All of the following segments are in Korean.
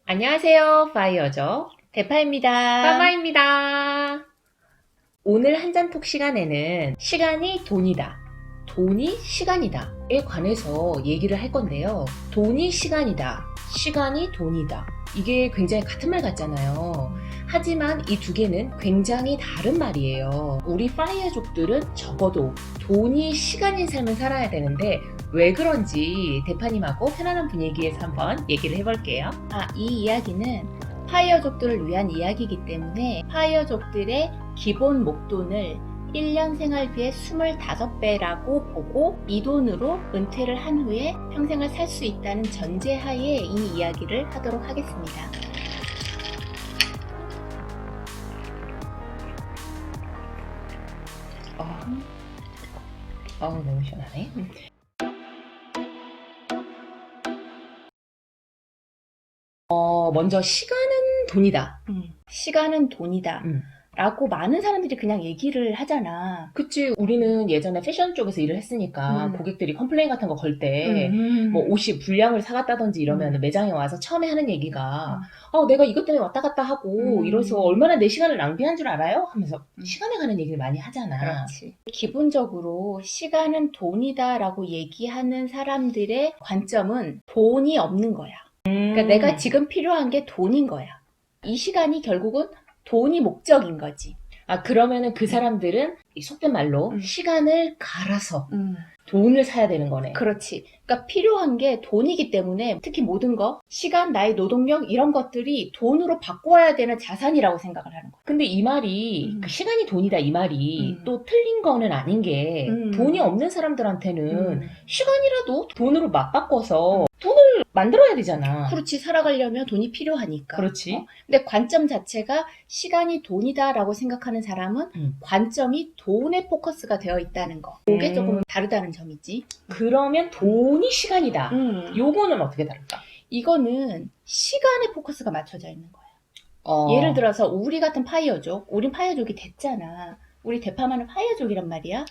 안녕하세요. 파이어죠. 대파입니다. 빠마입니다. 오늘 한잔톡 시간에는 시간이 돈이다. 돈이 시간이다.에 관해서 얘기를 할 건데요. 돈이 시간이다. 시간이 돈이다. 이게 굉장히 같은 말 같잖아요. 하지만 이 두 개는 굉장히 다른 말이에요. 우리 파이어족들은 적어도 돈이 시간인 삶을 살아야 되는데 왜 그런지 대파님하고 편안한 분위기에서 한번 얘기를 해볼게요. 이 이야기는 파이어족들을 위한 이야기이기 때문에 파이어족들의 기본 목돈을 1년 생활비의 25배라고 보고 이 돈으로 은퇴를 한 후에 평생을 살 수 있다는 전제하에 이 이야기를 하도록 하겠습니다. 너무 시원하네. 먼저 시간은 돈이다. 시간은 돈이다. 라고 많은 사람들이 그냥 얘기를 하잖아. 그치. 우리는 예전에 패션 쪽에서 일을 했으니까 고객들이 컴플레인 같은 거 걸 때 뭐 옷이 불량을 사갔다든지 이러면 매장에 와서 처음에 하는 얘기가 내가 이것 때문에 왔다 갔다 하고 이래서 얼마나 내 시간을 낭비한 줄 알아요? 하면서 시간에 관한 얘기를 많이 하잖아. 그렇지. 기본적으로 시간은 돈이다 라고 얘기하는 사람들의 관점은 돈이 없는 거야. 그러니까 내가 지금 필요한 게 돈인 거야. 이 시간이 결국은 돈이 목적인 거지. 그러면은 그 사람들은 이 속된 말로 시간을 갈아서 돈을 사야 되는 거네. 그렇지. 그러니까 필요한 게 돈이기 때문에 특히 모든 거, 시간, 나의 노동력 이런 것들이 돈으로 바꿔야 되는 자산이라고 생각을 하는 거야. 근데 이 말이 그 시간이 돈이다 이 말이 또 틀린 거는 아닌 게 돈이 없는 사람들한테는 시간이라도 돈으로 맞바꿔서 돈을 만들어야 되잖아. 그렇지. 살아가려면 돈이 필요하니까. 그렇지. 근데 관점 자체가 시간이 돈이다라고 생각하는 사람은 관점이 돈에 포커스가 되어 있다는 거. 이게 조금 다르다는 점이지. 그러면 돈이 시간이다. 요거는 어떻게 다를까? 이거는 시간에 포커스가 맞춰져 있는 거야. 예를 들어서 우리 같은 파이어족, 우린 파이어족이 됐잖아. 우리 대파마는 파이어족이란 말이야.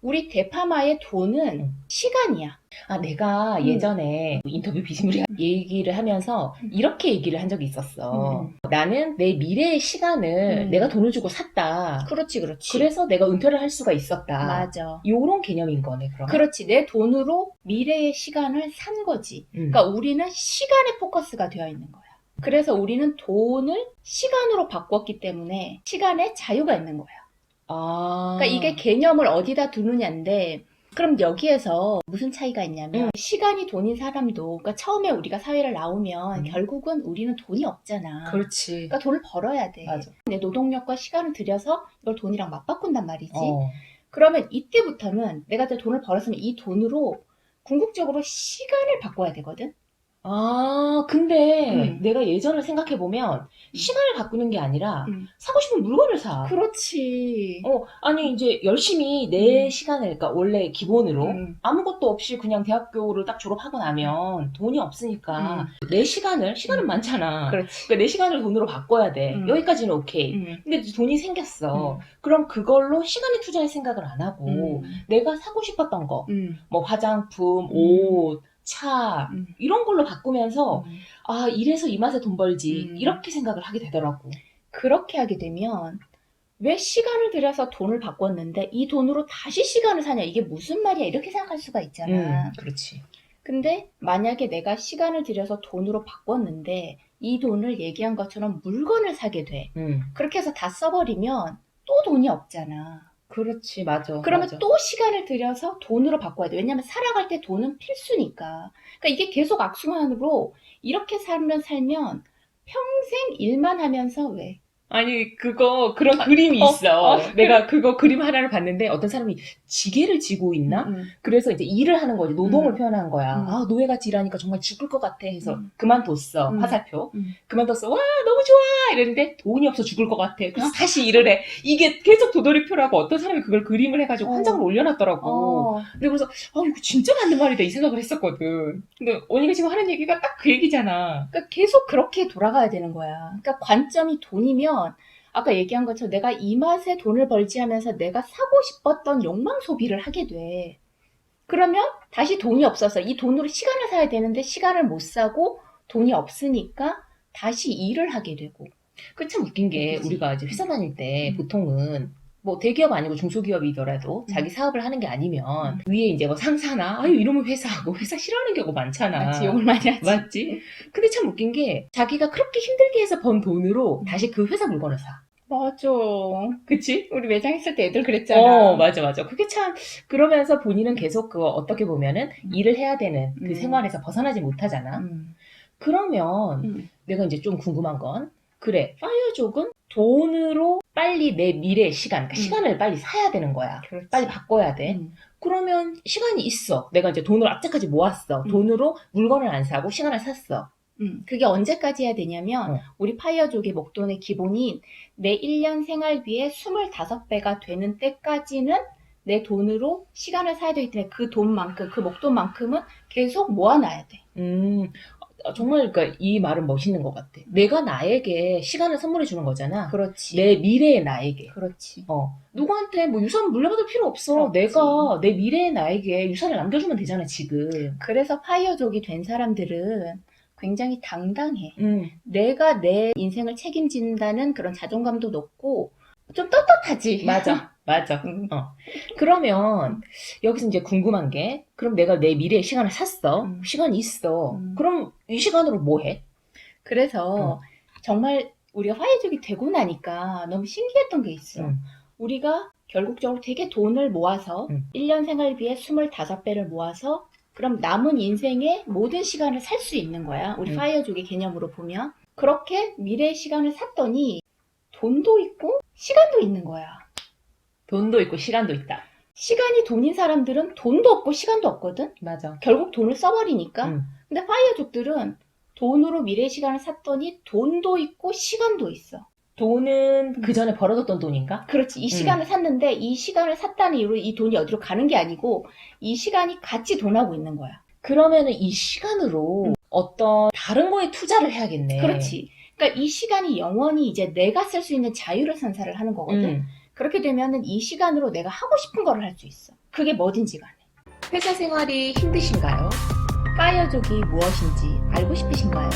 우리 대파마의 돈은 시간이야. 내가 예전에 인터뷰 비스무리 얘기를 하면서 이렇게 얘기를 한 적이 있었어. 나는 내 미래의 시간을 내가 돈을 주고 샀다. 그렇지. 그래서 내가 은퇴를 할 수가 있었다. 맞아. 요런 개념인 거네, 그럼. 그렇지. 내 돈으로 미래의 시간을 산 거지. 그러니까 우리는 시간에 포커스가 되어 있는 거야. 그래서 우리는 돈을 시간으로 바꿨기 때문에 시간에 자유가 있는 거야. 그러니까 이게 개념을 어디다 두느냐인데, 그럼 여기에서 무슨 차이가 있냐면 시간이 돈인 사람도, 그러니까 처음에 우리가 사회를 나오면 결국은 우리는 돈이 없잖아. 그렇지. 그러니까 돈을 벌어야 돼. 맞아. 내 노동력과 시간을 들여서 이걸 돈이랑 맞바꾼단 말이지. 그러면 이때부터는 내가 이제 돈을 벌었으면 이 돈으로 궁극적으로 시간을 바꿔야 되거든. 근데 내가 예전을 생각해보면 시간을 바꾸는 게 아니라 사고 싶은 물건을 사. 그렇지. 아니 이제 열심히 내 시간을, 그러니까 원래 기본으로 아무것도 없이 그냥 대학교를 딱 졸업하고 나면 돈이 없으니까 내 시간은 많잖아. 그렇지. 그러니까 내 시간을 돈으로 바꿔야 돼. 여기까지는 오케이. 근데 이제 돈이 생겼어. 그럼 그걸로 시간을 투자할 생각을 안 하고 내가 사고 싶었던 거, 뭐 화장품, 옷, 차 이런 걸로 바꾸면서 이래서 이 맛에 돈 벌지 이렇게 생각을 하게 되더라고. 그렇게 하게 되면 왜 시간을 들여서 돈을 바꿨는데 이 돈으로 다시 시간을 사냐, 이게 무슨 말이야, 이렇게 생각할 수가 있잖아. 그렇지. 근데 만약에 내가 시간을 들여서 돈으로 바꿨는데 이 돈을 얘기한 것처럼 물건을 사게 돼. 그렇게 해서 다 써버리면 또 돈이 없잖아. 그렇지, 맞아. 그러면 맞아. 또 시간을 들여서 돈으로 바꿔야 돼. 왜냐면 살아갈 때 돈은 필수니까. 그러니까 이게 계속 악순환으로 이렇게 살면 평생 일만 하면서 왜? 아니 그런 그림이 있어. 내가 그거 그림 하나를 봤는데 어떤 사람이 지게를 지고 있나? 그래서 이제 일을 하는 거지. 노동을 표현한 거야. 노예같이 일하니까 정말 죽을 것 같아 해서 그만뒀어. 화살표. 그만뒀어. 와 너무 좋아 이랬는데 돈이 없어 죽을 것 같아. 그래서 다시 일을 해. 이게 계속 도돌이표라고 어떤 사람이 그걸 그림을 해가지고 한 장을 올려놨더라고. 근데 그래서 이거 진짜 맞는 말이다 이 생각을 했었거든. 근데 언니가 지금 하는 얘기가 딱 그 얘기잖아. 그러니까 계속 그렇게 돌아가야 되는 거야. 그러니까 관점이 돈이면 아까 얘기한 것처럼 내가 이 맛에 돈을 벌지 하면서 내가 사고 싶었던 욕망 소비를 하게 돼. 그러면 다시 돈이 없어서 이 돈으로 시간을 사야 되는데 시간을 못 사고 돈이 없으니까 다시 일을 하게 되고. 그 참 웃긴 게 그치. 우리가 이제 회사 다닐 때 음. 보통은 뭐 대기업 아니고 중소기업이더라도 자기 사업을 하는 게 아니면 위에 이제 뭐 상사나 아유 이러면 회사하고 회사 싫어하는 경우가 많잖아. 맞지, 욕을 많이 하지. 맞지? 근데 참 웃긴 게 자기가 그렇게 힘들게 해서 번 돈으로 다시 그 회사 물건을 사. 맞아. 그치? 우리 매장 있을 때 애들 그랬잖아. 맞아. 그게 참, 그러면서 본인은 계속 그거 어떻게 보면은 일을 해야 되는 그 생활에서 벗어나지 못하잖아. 그러면 내가 이제 좀 궁금한 건, 그래, 파이어족은 돈으로 빨리 내 미래의 시간, 그러니까 시간을 빨리 사야 되는 거야. 그렇지. 빨리 바꿔야 돼. 그러면 시간이 있어. 내가 이제 돈을 악착까지 모았어. 돈으로 물건을 안 사고 시간을 샀어. 그게 언제까지 해야 되냐면 우리 파이어족의 목돈의 기본인 내 1년 생활비의 25배가 되는 때까지는 내 돈으로 시간을 사야 되기 때문에 그 돈만큼, 그 목돈만큼은 계속 모아놔야 돼. 정말 그러니까 이 말은 멋있는 것 같아. 내가 나에게 시간을 선물해 주는 거잖아. 그렇지. 내 미래의 나에게. 그렇지. 누구한테 뭐 유산 물려받을 필요 없어. 내가 내 미래의 나에게 유산을 남겨주면 되잖아, 지금. 그래서 파이어족이 된 사람들은 굉장히 당당해. 내가 내 인생을 책임진다는 그런 자존감도 높고 좀 떳떳하지. 맞아. 그러면 여기서 이제 궁금한 게 그럼 내가 내 미래의 시간을 샀어. 시간이 있어. 그럼 이 시간으로 뭐 해? 그래서 정말 우리가 파이어족이 되고 나니까 너무 신기했던 게 있어. 우리가 결국적으로 되게 돈을 모아서 1년 생활비의 25배를 모아서 그럼 남은 인생의 모든 시간을 살 수 있는 거야. 우리 파이어족의 개념으로 보면. 그렇게 미래의 시간을 샀더니 돈도 있고 시간도 있는 거야. 돈도 있고 시간도 있다. 시간이 돈인 사람들은 돈도 없고 시간도 없거든. 맞아. 결국 돈을 써버리니까. 근데 파이어족들은 돈으로 미래의 시간을 샀더니 돈도 있고 시간도 있어. 돈은 그 전에 벌어뒀던 돈인가? 그렇지. 이 시간을 샀는데 이 시간을 샀다는 이유로 이 돈이 어디로 가는 게 아니고 이 시간이 같이 돈하고 있는 거야. 그러면은 이 시간으로 어떤 다른 거에 투자를 해야겠네. 그렇지. 그러니까 이 시간이 영원히 이제 내가 쓸 수 있는 자유를 선사를 하는 거거든. 그렇게 되면은 이 시간으로 내가 하고 싶은 거를 할 수 있어. 그게 뭐든지 간에. 회사 생활이 힘드신가요? 파이어족이 무엇인지 알고 싶으신가요?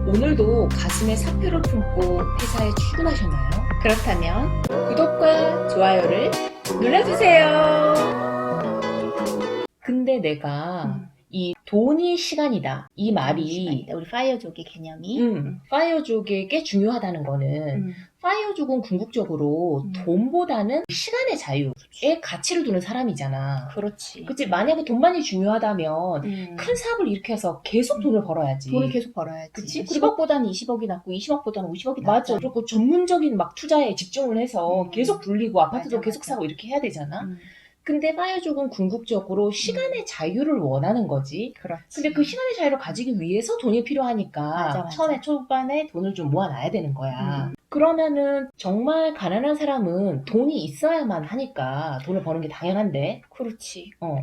오늘도 가슴에 사표를 품고 회사에 출근하셨나요? 그렇다면 구독과 좋아요를 눌러주세요. 근데 내가 이 돈이 시간이다. 이 말이 우리 파이어족의 개념이 파이어족에게 중요하다는 거는 파이어족은 궁극적으로 돈보다는 시간의 자유에 가치를 두는 사람이잖아. 그렇지. 그치? 만약에 돈만이 중요하다면 큰 사업을 일으켜서 계속 돈을 벌어야지. 돈을 계속 벌어야지. 그치? 10억보다는 20억이 낫고 20억보다는 50억이 낫고. 맞아. 그리고 전문적인 막 투자에 집중을 해서 계속 불리고 아파트도 맞아, 계속 맞아. 사고 이렇게 해야 되잖아. 근데 파이어족은 궁극적으로 시간의 자유를 원하는 거지. 그렇지. 근데 그 시간의 자유를 가지기 위해서 돈이 필요하니까 맞아. 처음에 초반에 돈을 좀 모아놔야 되는 거야. 그러면은 정말 가난한 사람은 돈이 있어야만 하니까 돈을 버는 게 당연한데. 그렇지. 어.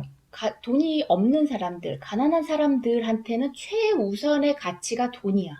돈이 없는 사람들, 가난한 사람들한테는 최우선의 가치가 돈이야.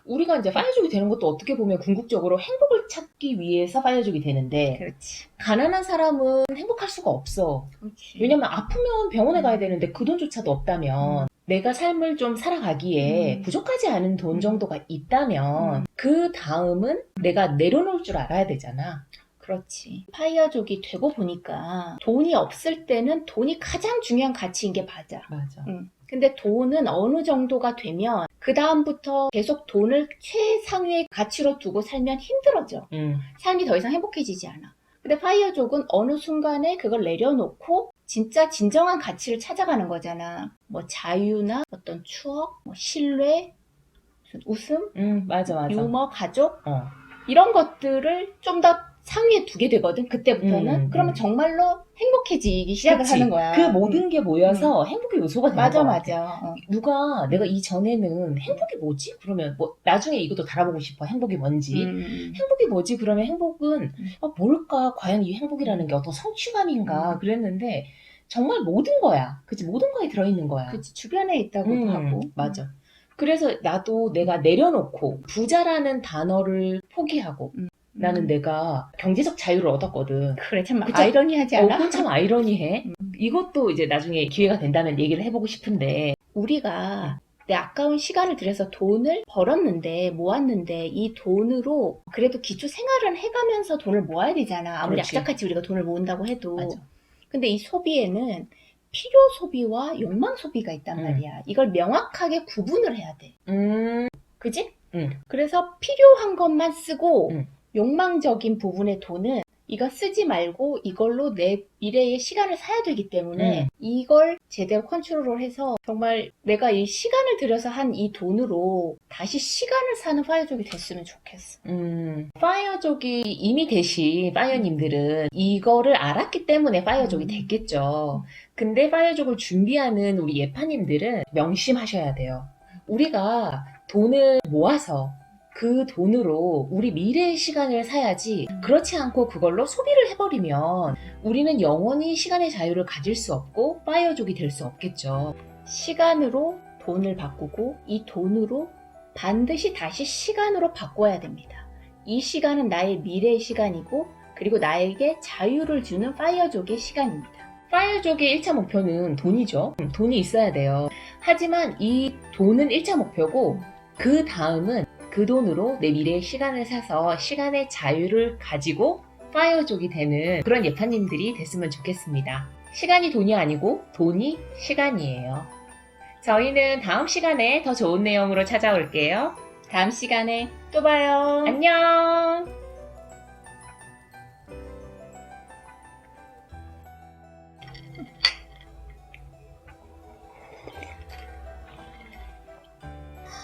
우리가 이제 파이어족이 되는 것도 어떻게 보면 궁극적으로 행복을 찾기 위해서 파이어족이 되는데 그렇지. 가난한 사람은 행복할 수가 없어. 그렇지. 왜냐면 아프면 병원에 가야 되는데 그 돈조차도 없다면 내가 삶을 좀 살아가기에 부족하지 않은 돈 정도가 있다면 그 다음은 내가 내려놓을 줄 알아야 되잖아. 그렇지. 파이어족이 되고 보니까 돈이 없을 때는 돈이 가장 중요한 가치인 게 맞아. 맞아. 근데 돈은 어느 정도가 되면 그 다음부터 계속 돈을 최상위의 가치로 두고 살면 힘들어져. 삶이 더 이상 행복해지지 않아. 근데 파이어족은 어느 순간에 그걸 내려놓고 진짜 진정한 가치를 찾아가는 거잖아. 뭐 자유나 어떤 추억, 뭐 신뢰, 무슨 웃음, 맞아. 유머, 가족 이런 것들을 좀 더 상위에 두게 되거든. 그때부터는. 그러면 정말로 행복해지기 시작을 그치. 하는 거야. 그 모든 게 모여서 행복의 요소가 되는 거야. 맞아. 누가 내가 이전에는 행복이 뭐지? 그러면 뭐 나중에 이것도 달아보고 싶어. 행복이 뭔지. 행복이 뭐지? 그러면 행복은 뭘까? 과연 이 행복이라는 게 어떤 성취감인가? 그랬는데 정말 모든 거야. 그치? 모든 거에 들어있는 거야. 그치. 주변에 있다고도 하고. 맞아. 그래서 나도 내가 내려놓고 부자라는 단어를 포기하고 나는 내가 경제적 자유를 얻었거든. 그래, 참 아이러니하지 않아? 그건 참 아이러니해. 이것도 이제 나중에 기회가 된다면 얘기를 해보고 싶은데 우리가 내 아까운 시간을 들여서 돈을 벌었는데 모았는데 이 돈으로 그래도 기초 생활은 해가면서 돈을 모아야 되잖아. 아무리 그렇지. 악착같이 우리가 돈을 모은다고 해도. 맞아. 근데 이 소비에는 필요 소비와 욕망 소비가 있단 말이야. 이걸 명확하게 구분을 해야 돼. 그지? 그래서 필요한 것만 쓰고 욕망적인 부분의 돈은 이거 쓰지 말고 이걸로 내 미래의 시간을 사야 되기 때문에 이걸 제대로 컨트롤을 해서 정말 내가 이 시간을 들여서 한 이 돈으로 다시 시간을 사는 파이어족이 됐으면 좋겠어. 파이어족이 이미 되신 파이어님들은 이거를 알았기 때문에 파이어족이 됐겠죠. 근데 파이어족을 준비하는 우리 예파님들은 명심하셔야 돼요. 우리가 돈을 모아서 그 돈으로 우리 미래의 시간을 사야지, 그렇지 않고 그걸로 소비를 해버리면 우리는 영원히 시간의 자유를 가질 수 없고 파이어족이 될 수 없겠죠. 시간으로 돈을 바꾸고 이 돈으로 반드시 다시 시간으로 바꿔야 됩니다. 이 시간은 나의 미래의 시간이고 그리고 나에게 자유를 주는 파이어족의 시간입니다. 파이어족의 1차 목표는 돈이죠. 돈이 있어야 돼요. 하지만 이 돈은 1차 목표고 그 다음은 그 돈으로 내 미래의 시간을 사서 시간의 자유를 가지고 파이어족이 되는 그런 예파님들이 됐으면 좋겠습니다. 시간이 돈이 아니고 돈이 시간이에요. 저희는 다음 시간에 더 좋은 내용으로 찾아올게요. 다음 시간에 또 봐요. 안녕!